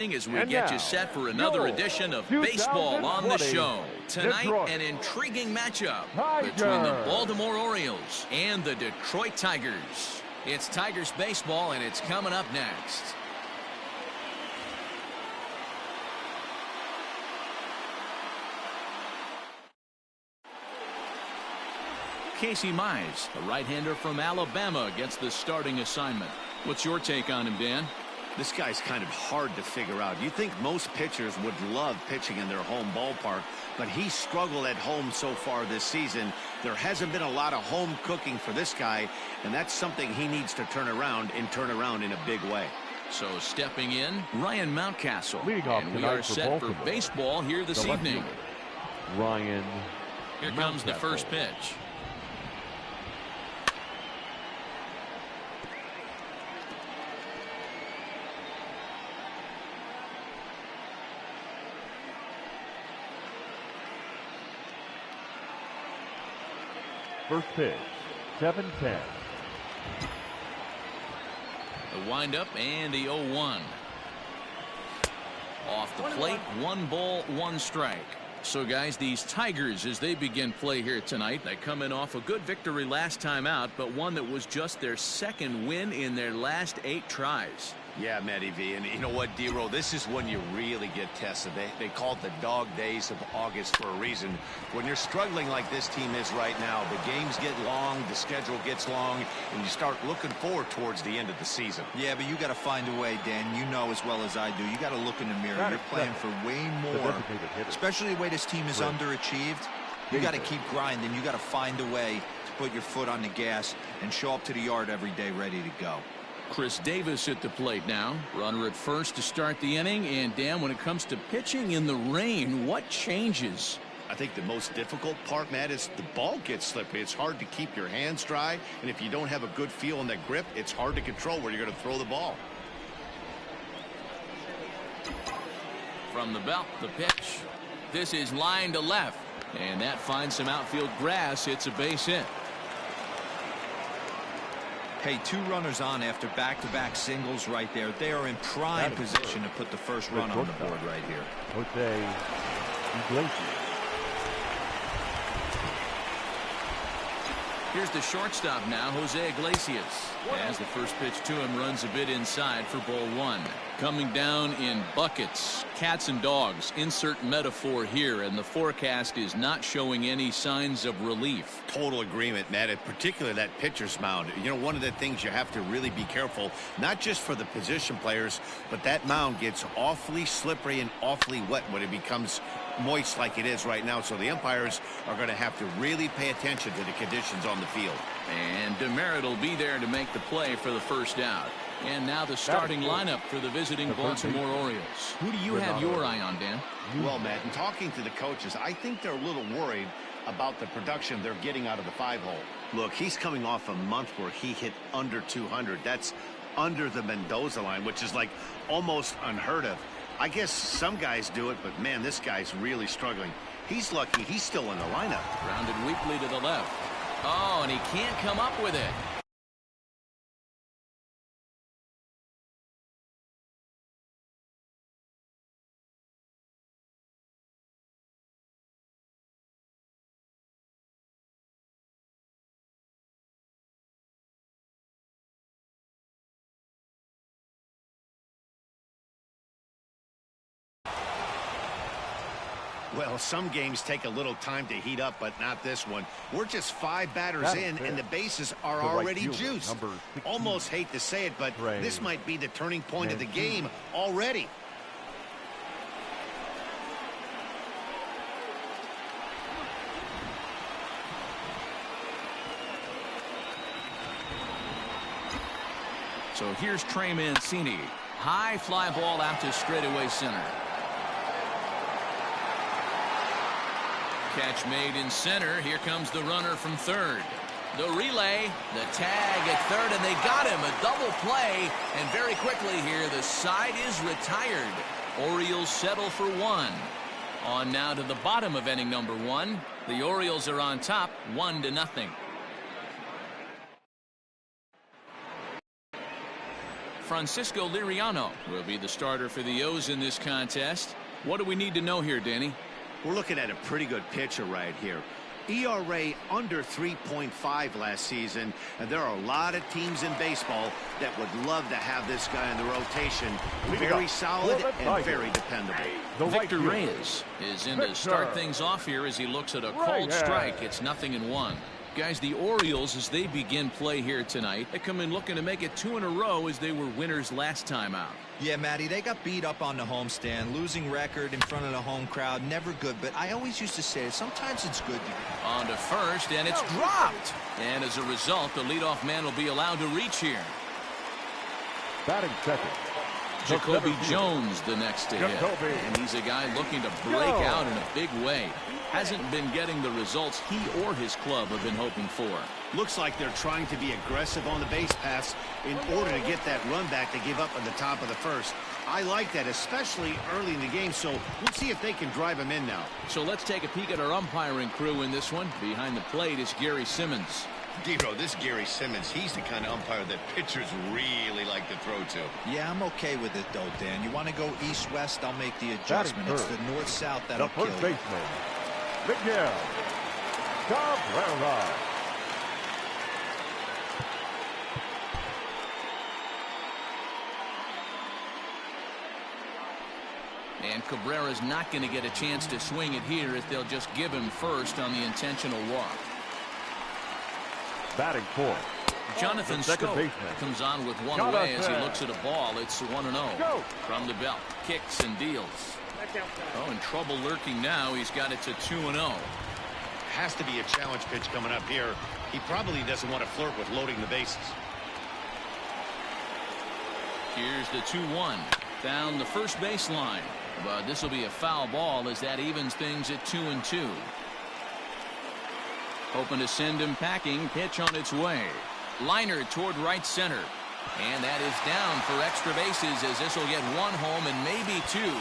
As we get you set for another edition of Baseball on the Show. Tonight, an intriguing matchup between the Baltimore Orioles and the Detroit Tigers. It's Tigers baseball, and it's coming up next. Casey Mize, a right-hander from Alabama, gets the starting assignment. What's your take on him, Dan? This guy's kind of hard to figure out. You think most pitchers would love pitching in their home ballpark, but he's struggled at home so far this season. There hasn't been a lot of home cooking for this guy, and that's something he needs to turn around in a big way. So stepping in, Ryan Mountcastle. And we are set for baseball here this evening. Ryan. Here comes the first pitch. First pitch, 7-10. The windup and the 0-1. Off the plate, 1 ball, 1 strike. So guys, these Tigers, as they begin play here tonight, they come in off a good victory last time out, but one that was just their second win in their last 8 tries. Yeah, Matty V, and you know what, D-Roll, this is when you really get tested. They call it the dog days of August for a reason. When you're struggling like this team is right now, the games get long, the schedule gets long, and you start looking forward towards the end of the season. Yeah, but you got to find a way, Dan. You know as well as I do. You got to look in the mirror. You're playing for way more, especially the way this team is underachieved. You got to keep grinding. You got to find a way to put your foot on the gas and show up to the yard every day ready to go. Chris Davis at the plate now. Runner at first to start the inning. And Dan, when it comes to pitching in the rain, what changes? I think the most difficult part, Matt, is the ball gets slippery. It's hard to keep your hands dry, and if you don't have a good feel in that grip, it's hard to control where you're going to throw the ball. From the belt, the pitch. This is line to left, and that finds some outfield grass. It's a base hit. Hey, 2 runners on after back-to-back singles right there. They are in prime position to put the first run on the board right here. Jose Iglesias. Here's the shortstop now, Jose Iglesias. As the first pitch to him runs a bit inside for ball 1. Coming down in buckets, cats and dogs. Insert metaphor here, and the forecast is not showing any signs of relief. Total agreement, Matt, and particularly that pitcher's mound. You know, one of the things you have to really be careful, not just for the position players, but that mound gets awfully slippery and awfully wet when it becomes moist like it is right now. So the umpires are going to have to really pay attention to the conditions on the field. And Demerit will be there to make the play for the first out. And now the starting lineup for the visiting Baltimore Orioles. Who do you have your eye on, Dan? Well, Matt, in talking to the coaches, I think they're a little worried about the production they're getting out of the 5-hole. Look, he's coming off a month where he hit under 200. That's under the Mendoza line, which is like almost unheard of. I guess some guys do it, but man, this guy's really struggling. He's lucky he's still in the lineup. Grounded weakly to the left. Oh, and he can't come up with it. Well, some games take a little time to heat up, but not this one. We're just 5 batters in, and the bases are already juiced. Almost hate to say it, but this might be the turning point of the game already. So here's Trey Mancini. High fly ball out to straightaway center. Catch made in center. Here comes the runner from third. The relay, the tag at third, and they got him. A double play, and very quickly here, the side is retired. Orioles settle for 1. On now to the bottom of inning number 1. The Orioles are on top, 1-0. Francisco Liriano will be the starter for the O's in this contest. What do we need to know here, Danny? We're looking at a pretty good pitcher right here. ERA under 3.5 last season, and there are a lot of teams in baseball that would love to have this guy in the rotation. Very solid and very dependable. Victor Reyes is in to start things off here as he looks at a cold strike. It's 0-1. Guys, the Orioles, as they begin play here tonight, they come in looking to make it 2 in a row as they were winners last time out. Yeah, Matty, they got beat up on the homestand. Losing record in front of the home crowd, never good. But I always used to say it, sometimes it's good to on to first, and it's dropped. And as a result, the leadoff man will be allowed to reach here. Batting second, Jacoby Jones the next to hit. And he's a guy looking to break out in a big way. Hasn't been getting the results he or his club have been hoping for. Looks like they're trying to be aggressive on the base pass in order to get that run back to give up at the top of the first. I like that, especially early in the game, so we'll see if they can drive him in now. So let's take a peek at our umpiring crew in this one. Behind the plate is Gary Simmons. Dero, this Gary Simmons, he's the kind of umpire that pitchers really like to throw to. Yeah, I'm okay with it, though, Dan. You want to go east-west, I'll make the adjustment. It's the north-south that'll kill you. The first baseman, Miguel Cabrera. And Cabrera's not going to get a chance to swing it here as they'll just give him first on the intentional walk. Batting fourth, Jonathan Scope comes on with one away as he looks at a ball. It's 1-0 from the belt. Kicks and deals. Oh, in trouble lurking now. He's got it to 2-0. Has to be a challenge pitch coming up here. He probably doesn't want to flirt with loading the bases. Here's the 2-1 down the first baseline. But this will be a foul ball as that evens things at 2-2. Hoping to send him packing. Pitch on its way. Liner toward right center. And that is down for extra bases as this will get one home and maybe two.